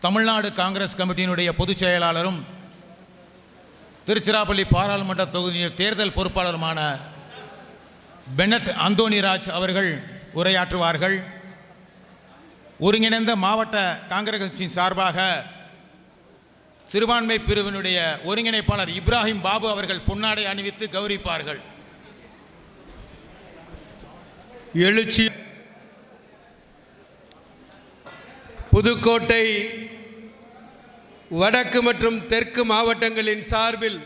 தமிழ்நாடு காங்கிரஸ் கமிட்டியினுடைய பொதுச் செயலாளரும் திருச்சிராப்பள்ளி பாராளுமன்ற தொகுதியின் தேர்தல் பொறுப்பாளருமான பெனட் அந்தோனிராஜ் அவர்கள் உரையாற்றுவார்கள். ஒருங்கிணைந்த மாவட்ட காங்கிரஸ் கட்சியின் சார்பாக சிறுபான்மை பிரிவினுடைய ஒருங்கிணைப்பாளர் இப்ராஹிம் பாபு அவர்கள் பொன்னாடை அணிவித்து கௌரவிப்பார்கள். எழுச்சி புதுக்கோட்டை வடக்கு மற்றும் தெற்கு மாவட்டங்களின் சார்பில்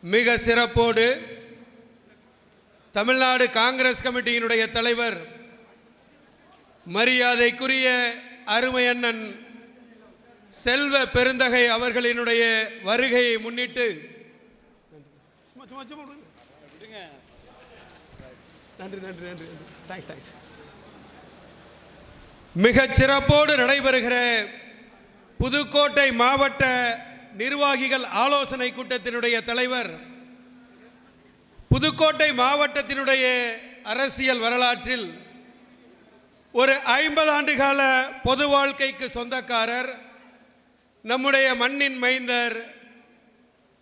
மிக சிறப்போடு தமிழ்நாடு காங்கிரஸ் கமிட்டியினுடைய தலைவர் மரியாதைக்குரிய அருமை அண்ணன் செல்வ பெருந்தகை அவர்களினுடைய வருகையை முன்னிட்டு மிகச் சிறப்போடு நடைபெறுகிற புதுக்கோட்டை மாவட்ட நிர்வாகிகள் ஆலோசனை கூட்டத்தினுடைய தலைவர் புதுக்கோட்டை மாவட்டத்தினுடைய அரசியல் வரலாற்றில் ஒரு 50 ஆண்டுகால பொது வாழ்க்கைக்கு சொந்தக்காரர், நம்முடைய மண்ணின் மைந்தர்,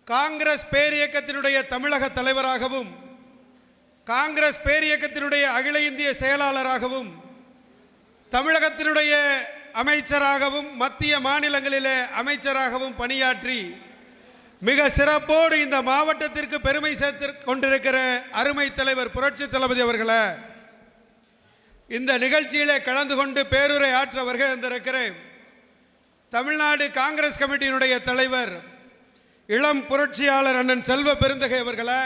காங்கிரஸ் பேரியக்கத்தினுடைய தமிழக தலைவராகவும் காங்கிரஸ் பேரியக்கத்தினுடைய அகில இந்திய செயலாளராகவும் தமிழகத்தினுடைய அமைச்சராகவும் மத்திய மாநிலங்களிலே அமைச்சராகவும் பணியாற்றி மிக சிறப்போடு இந்த மாவட்டத்திற்கு பெருமை சேர்த்து கொண்டிருக்கிற அருமை தலைவர் புரட்சி தளபதி அவர்களே, இந்த நிகழ்ச்சியிலே கலந்து கொண்டு பேருரை ஆற்ற வருகை வந்திருக்கிற தமிழ்நாடு காங்கிரஸ் கமிட்டியினுடைய தலைவர் இளம் புரட்சியாளர் அண்ணன் செல்வ பெருந்தகை அவர்களை,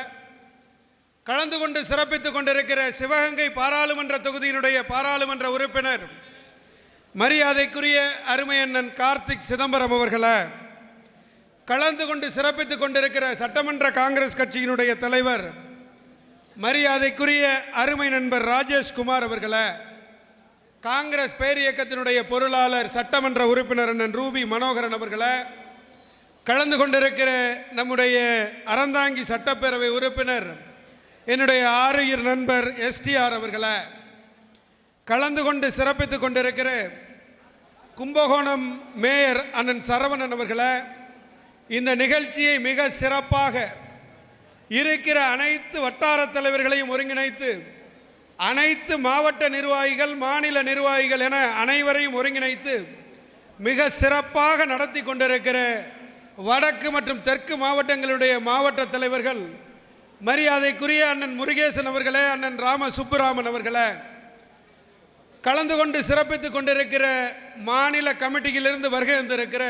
கலந்து கொண்டு சிறப்பித்துக் கொண்டிருக்கிற சிவகங்கை பாராளுமன்ற தொகுதியினுடைய பாராளுமன்ற உறுப்பினர் மரியாதைக்குரிய அருமை அண்ணன் கார்த்திக் சிதம்பரம் அவர்களை, கலந்து கொண்டு சிறப்பித்துக் கொண்டிருக்கிற சட்டமன்ற காங்கிரஸ் கட்சியினுடைய தலைவர் மரியாதைக்குரிய அருமை நண்பர் ராஜேஷ்குமார் அவர்களை, காங்கிரஸ் பேரியக்கத்தினுடைய பொருளாளர் சட்டமன்ற உறுப்பினர் அண்ணன் ரூபி மனோகரன் அவர்களை, கலந்து கொண்டிருக்கிற நம்முடைய அறந்தாங்கி சட்டப்பேரவை உறுப்பினர் என்னுடைய ஆரியர் நண்பர் STR அவர்களை, கலந்து கொண்டு சிறப்பித்துக் கொண்டிருக்கிற கும்பகோணம் மேயர் அண்ணன் சரவணன் அவர்களை, இந்த நிகழ்ச்சியை மிக சிறப்பாக இருக்கிற அனைத்து வட்டார தலைவர்களையும் ஒருங்கிணைத்து அனைத்து மாவட்ட நிர்வாகிகள், மாநில நிர்வாகிகள் என அனைவரையும் ஒருங்கிணைத்து மிக சிறப்பாக நடத்தி கொண்டிருக்கிற வடக்கு மற்றும் தெற்கு மாவட்டங்களுடைய மாவட்ட தலைவர்கள் மரியாதைக்குரிய அண்ணன் முருகேசன் அவர்களே, அண்ணன் ராம சுப்புராமன் அவர்களே, கலந்து கொண்டு சிறப்பித்துக் கொண்டிருக்கிற மாநில கமிட்டியிலிருந்து வருகை வந்திருக்கிற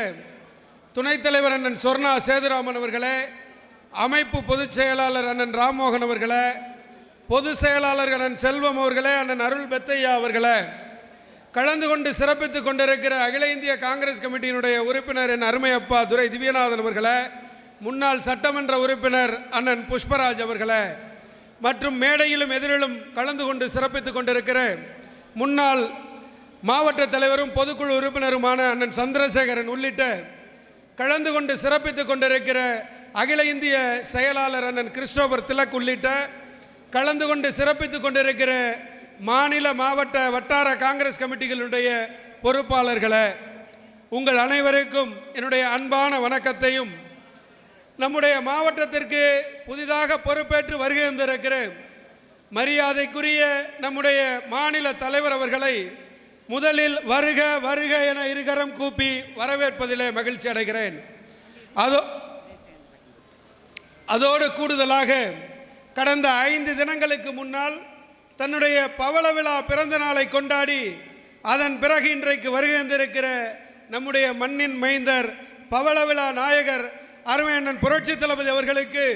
துணைத் தலைவர் அண்ணன் சொர்ணா சேதுராமன் அவர்களே, அமைப்பு பொதுச் செயலாளர் அண்ணன் ராம்மோகன் அவர்களே, பொதுச் செயலாளர் அண்ணன் செல்வம் அவர்களே, அண்ணன் அருள் பெத்தையா அவர்களே, கலந்து கொண்டு சிறப்பித்துக் கொண்டிருக்கிற அகில இந்திய காங்கிரஸ் கமிட்டியினுடைய உறுப்பினர் என் அருமை அப்பா துரை திவ்யநாதன் அவர்களே, முன்னாள் சட்டமன்ற உறுப்பினர் அண்ணன் புஷ்பராஜ் அவர்களே, மற்றும் மேடையிலும் எதிரிலும் கலந்து கொண்டு சிறப்பித்துக் கொண்டிருக்கிற முன்னாள் மாவட்ட தலைவரும் பொதுக்குழு உறுப்பினருமான அண்ணன் சந்திரசேகரன் உள்ளிட்ட கலந்து கொண்டு சிறப்பித்துக் கொண்டிருக்கிற அகில இந்திய செயலாளர் அண்ணன் கிறிஸ்டோபர் திலக் உள்ளிட்ட கலந்து கொண்டு சிறப்பித்துக் கொண்டிருக்கிற மாநில மாவட்ட வட்டார காங்கிரஸ் கமிட்டிகளுடைய பொறுப்பாளர்களே, உங்கள் அனைவருக்கும் என்னுடைய அன்பான வணக்கத்தையும், நம்முடைய மாவட்டத்திற்கு புதிதாக பொறுப்பேற்று வருகை வந்திருக்கிற மரியாதைக்குரிய நம்முடைய மாநில தலைவர் அவர்களை முதலில் வருக வருக என இருகரம் கூப்பி வரவேற்பதிலே மகிழ்ச்சி அடைகிறேன். அதோடு கூடுதலாக கடந்த 5 தினங்களுக்கு முன்னால் தன்னுடைய பவள விழா பிறந்த நாளை கொண்டாடி அதன் பிறகு இன்றைக்கு வருகை வந்திருக்கிற நம்முடைய மண்ணின் மைந்தர் பவள விழா நாயகர் அருமை அண்ணன் புரட்சி தளபதி அவர்களுக்கு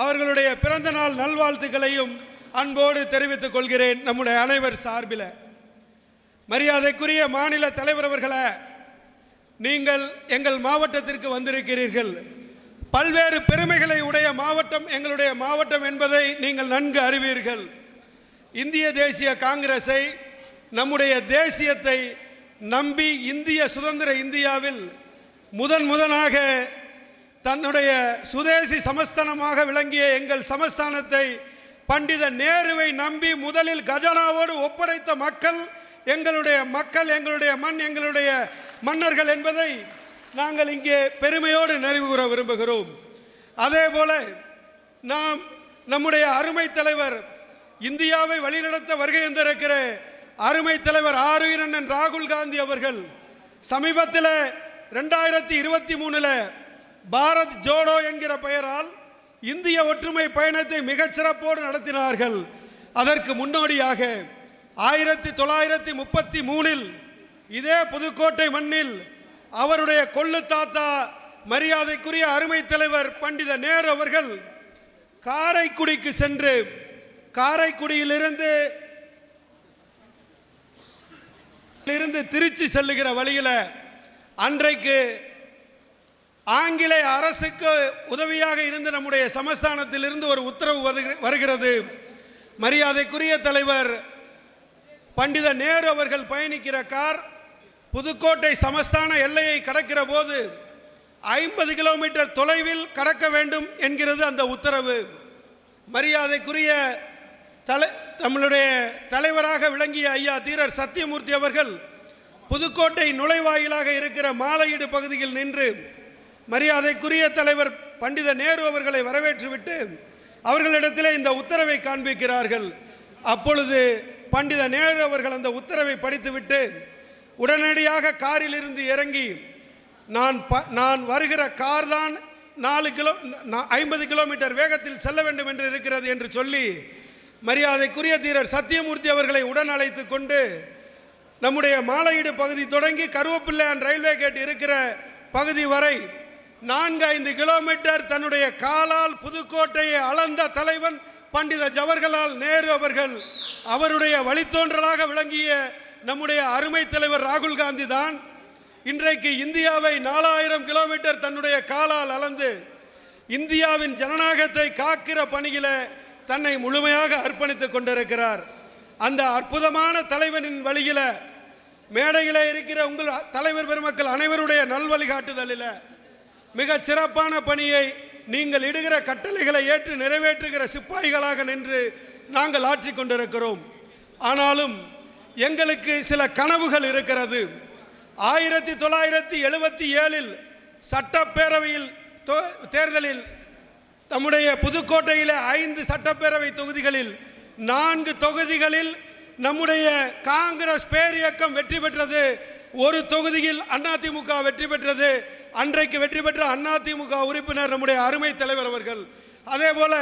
அவர்களுடைய பிறந்த நாள் நல்வாழ்த்துக்களையும் அன்போடு தெரிவித்துக் கொள்கிறேன். நம்முடைய அனைவர் சார்பில் மரியாதைக்குரிய மாநில தலைவர் அவர்களே, நீங்கள் எங்கள் மாவட்டத்திற்கு வந்திருக்கிறீர்கள். பல்வேறு பெருமைகளை உடைய மாவட்டம் எங்களுடைய மாவட்டம் என்பதை நீங்கள் நன்கு அறிவீர்கள். இந்திய தேசிய காங்கிரஸை, நம்முடைய தேசியத்தை நம்பி இந்திய சுதந்திர இந்தியாவில் முதனாக தன்னுடைய சுதேசி சமஸ்தானமாக விளங்கிய எங்கள் சமஸ்தானத்தை பண்டித நேருவை நம்பி முதலில் கஜானாவோடு ஒப்படைத்த மக்கள் எங்களுடைய மக்கள், எங்களுடைய மண், எங்களுடைய மன்னர்கள் என்பதை நாங்கள் இங்கே பெருமையோடு நிறைவு கூற விரும்புகிறோம். அதே போல நாம் நம்முடைய அருமை தலைவர், இந்தியாவை வழிநடத்த வருகை தந்திருக்கிற அருமை தலைவர் ஆருயிரண்ணன் ராகுல் காந்தி அவர்கள் சமீபத்தில் 2023 பாரத் ஜோடோ என்கிற பெயரால் இந்திய ஒற்றுமை பயணத்தை மிகச் சிறப்போடு நடத்தினார்கள். அதற்கு முன்னோடியாக 1933 இதே புதுக்கோட்டை மண்ணில் அவருடைய கொள்ளு தாத்தா மரியாதைக்குரிய அருமை தலைவர் பண்டித நேரு அவர்கள் காரைக்குடிக்கு சென்று காரைக்குடியிலிருந்து திருச்சி செல்லுகிற வழியில் அன்றைக்கு ஆங்கிலேய அரசுக்கு உதவியாக இருந்து நம்முடைய சமஸ்தானத்தில் இருந்து ஒரு உத்தரவு வருகிறது. மரியாதைக்குரிய தலைவர் பண்டித நேரு அவர்கள் பயணிக்கிற கார் புதுக்கோட்டை சமஸ்தான எல்லையை கடக்கிற போது 50 கிலோமீட்டர் தொலைவில் கடக்க வேண்டும் என்கிறது அந்த உத்தரவு. மரியாதைக்குரிய நம்மளுடைய தலைவராக விளங்கிய ஐயா தீரர் சத்தியமூர்த்தி அவர்கள் புதுக்கோட்டை நுழைவாயிலாக இருக்கிற மாலையீடு பகுதியில் நின்று மரியாதைக்குரிய தலைவர் பண்டித நேரு அவர்களை வரவேற்றுவிட்டு அவர்களிடத்தில் இந்த உத்தரவை காண்பிக்கிறார்கள். அப்பொழுது பண்டித நேரு அவர்கள் அந்த உத்தரவை படித்துவிட்டு உடனடியாக காரில் இருந்து இறங்கி நான் வருகிற கார் தான் 50 கிலோமீட்டர் வேகத்தில் செல்ல வேண்டும் என்று இருக்கிறது என்று சொல்லி மரியாதைக்குரிய தீரர் சத்தியமூர்த்தி அவர்களை உடன் அழைத்து கொண்டு நம்முடைய மாலையீடு பகுதி தொடங்கி கருவப்பிள்ளையான் ரயில்வே கேட் இருக்கிற பகுதி வரை 4-5 கிலோமீட்டர் தன்னுடைய காலால் புதுக்கோட்டையை அளந்த தலைவன் பண்டித ஜவஹர்லால் நேரு அவர்கள். அவருடைய வழித்தோன்றலாக விளங்கிய நம்முடைய அருமை தலைவர் ராகுல் காந்தி தான் இன்றைக்கு இந்தியாவை 4000 கிலோமீட்டர் தன்னுடைய காலால் அளந்து இந்தியாவின் ஜனநாயகத்தை காக்கிற பணியில தன்னை முழுமையாக அர்ப்பணித்துக் கொண்டிருக்கிறார். அந்த அற்புதமான தலைவனின் வழியில மேடையில் இருக்கிற உங்கள் தலைவர் பெருமக்கள் அனைவருடைய நல்வழிகாட்டுதலில் மிக சிறப்பான பணியை நீங்கள் இடுகிற கட்டளைகளை ஏற்று நிறைவேற்றுகிற சிப்பாய்களாக நின்று நாங்கள் ஆற்றிக் கொண்டிருக்கிறோம். ஆனாலும் எங்களுக்கு சில கனவுகள் இருக்கிறது. 1977 சட்டப்பேரவையில் தேர்தலில் நம்முடைய புதுக்கோட்டையில் 5 சட்டப்பேரவை தொகுதிகளில் 4 தொகுதிகளில் நம்முடைய காங்கிரஸ் பேரியக்கம் வெற்றி பெற்றது. ஒரு தொகுதியில் அதிமுக வெற்றி பெற்றது. அன்றைக்கு வெற்றி பெற்ற அதிமுக உறுப்பினர் நம்முடைய அருமை தலைவர் அவர்கள். அதே போல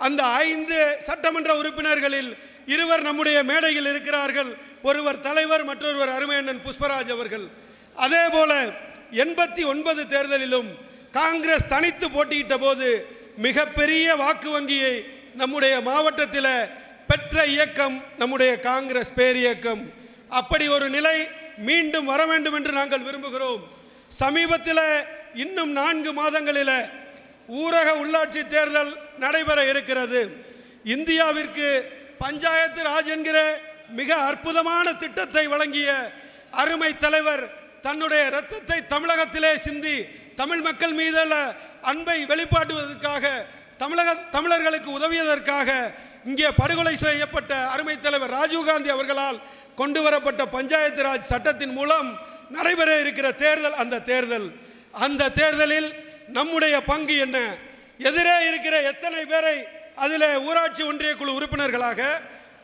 அந்த 5 சட்டமன்ற உறுப்பினர்களில் 2 நம்முடைய மேடையில் இருக்கிறார்கள். ஒருவர் தலைவர், மற்றொருவர் அருமை அண்ணன் புஷ்பராஜ் அவர்கள். அதே போல 89 தேர்தலிலும் காங்கிரஸ் தனித்து போட்டியிட்ட போது மிகப்பெரிய வாக்கு வங்கியை நம்முடைய மாவட்டத்தில் பெற்ற இயக்கம் நம்முடைய காங்கிரஸ் பேரியக்கம். அப்படி ஒரு நிலை மீண்டும் வர வேண்டும் என்று நாங்கள் விரும்புகிறோம். சமீபத்தில் இன்னும் 4 மாதங்களில் ஊரக உள்ளாட்சி தேர்தல் நடைபெற இருக்கிறது. இந்தியாவிற்கு பஞ்சாயத்து ராஜ் என்கிற மிக அற்புதமான திட்டத்தை வழங்கிய அருமை தலைவர் தன்னுடைய இரத்தத்தை தமிழகத்திலே சிந்தி தமிழ் மக்கள் மீதுள்ள அன்பை வெளிப்பாட்டுவதற்காக தமிழர்களுக்கு உதவியதற்காக இங்கே படுகொலை செய்யப்பட்ட அருமை தலைவர் ராஜீவ்காந்தி அவர்களால் கொண்டு வரப்பட்ட பஞ்சாயத்து ராஜ் சட்டத்தின் மூலம் நடைபெற இருக்கிற தேர்தல். அந்த தேர்தலில் நம்முடைய பங்கு என்ன? எதிரே இருக்கிற எத்தனை பேரை அதில் ஊராட்சி ஒன்றிய குழு உறுப்பினர்களாக,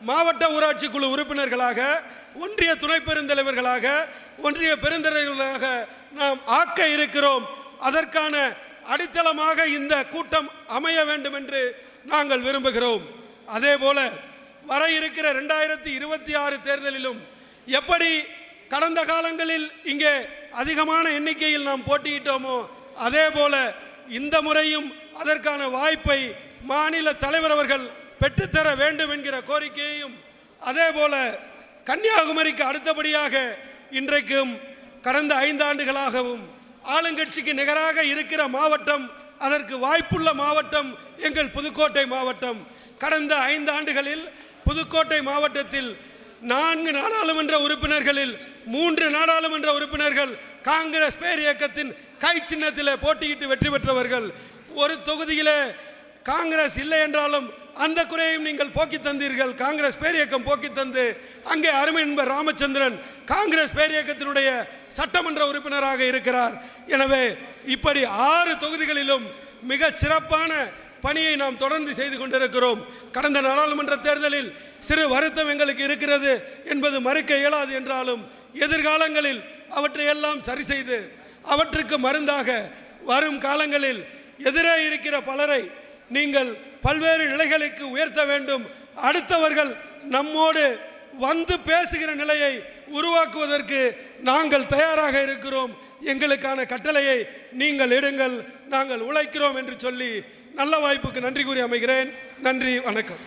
மாவட்ட ஊராட்சி குழு உறுப்பினர்களாக, ஒன்றிய துணை பெருந்தலைவர்களாக, ஒன்றிய பெருந்தலைவர்களாக நாம் ஆக்க இருக்கிறோம். அதற்கான அடித்தளமாக இந்த கூட்டம் அமைய வேண்டும் என்று நாங்கள் விரும்புகிறோம். அதே போல வர இருக்கிற 2026 தேர்தலிலும் எப்படி கடந்த காலங்களில் இங்கே அதிகமான எண்ணிக்கையில் நாம் போட்டியிட்டோமோ அதே போல இந்த முறையும் அதற்கான வாய்ப்பை மாநில தலைவர் அவர்கள் பெற்றுத்தர வேண்டும் என்கிற கோரிக்கையையும், அதே போல கன்னியாகுமரிக்கு அடுத்தபடியாக இன்றைக்கும் கடந்த 5 ஆண்டுகளாகவும் ஆளுங்கட்சிக்கு நிகராக இருக்கிற மாவட்டம், அதற்கு வாய்ப்புள்ள மாவட்டம் எங்கள் புதுக்கோட்டை மாவட்டம். கடந்த 5 ஆண்டுகளில் புதுக்கோட்டை மாவட்டத்தில் 4 நாடாளுமன்ற உறுப்பினர்களில் 3 நாடாளுமன்ற உறுப்பினர்கள் காங்கிரஸ் பேரியக்கத்தின் கை சின்னத்தில் போட்டியிட்டு வெற்றி பெற்றவர்கள். ஒரு தொகுதியில் காங்கிரஸ் இல்லை என்றாலும் அந்த குறையையும் நீங்கள் போக்கி தந்தீர்கள். காங்கிரஸ் பேரியக்கம் போக்கி தந்து அங்கே அருமை நண்பர் ராமச்சந்திரன் காங்கிரஸ் பேரியக்கத்தினுடைய சட்டமன்ற உறுப்பினராக இருக்கிறார். எனவே இப்படி 6 தொகுதிகளிலும் மிக சிறப்பான பணியை நாம் தொடர்ந்து செய்து கொண்டிருக்கிறோம். கடந்த நாடாளுமன்ற தேர்தலில் சிறு வருத்தம் எங்களுக்கு இருக்கிறது என்பது மறுக்க இயலாது என்றாலும் எதிர்காலங்களில் அவற்றை எல்லாம் சரி செய்து அவற்றுக்கு மருந்தாக வரும் காலங்களில் எதிரே இருக்கிற பலரை நீங்கள் பல்வேறு நிலைகளுக்கு உயர்த்த வேண்டும். அடுத்தவர்கள் நம்மோடு வந்து பேசுகிற நிலையை உருவாக்குவதற்கு நாங்கள் தயாராக இருக்கிறோம். எங்களுக்கான கட்டளையை நீங்கள் எடுங்கள், நாங்கள் உழைக்கிறோம் என்று சொல்லி நல்ல வாய்ப்புக்கு நன்றி கூறி அமைகிறேன். நன்றி, வணக்கம்.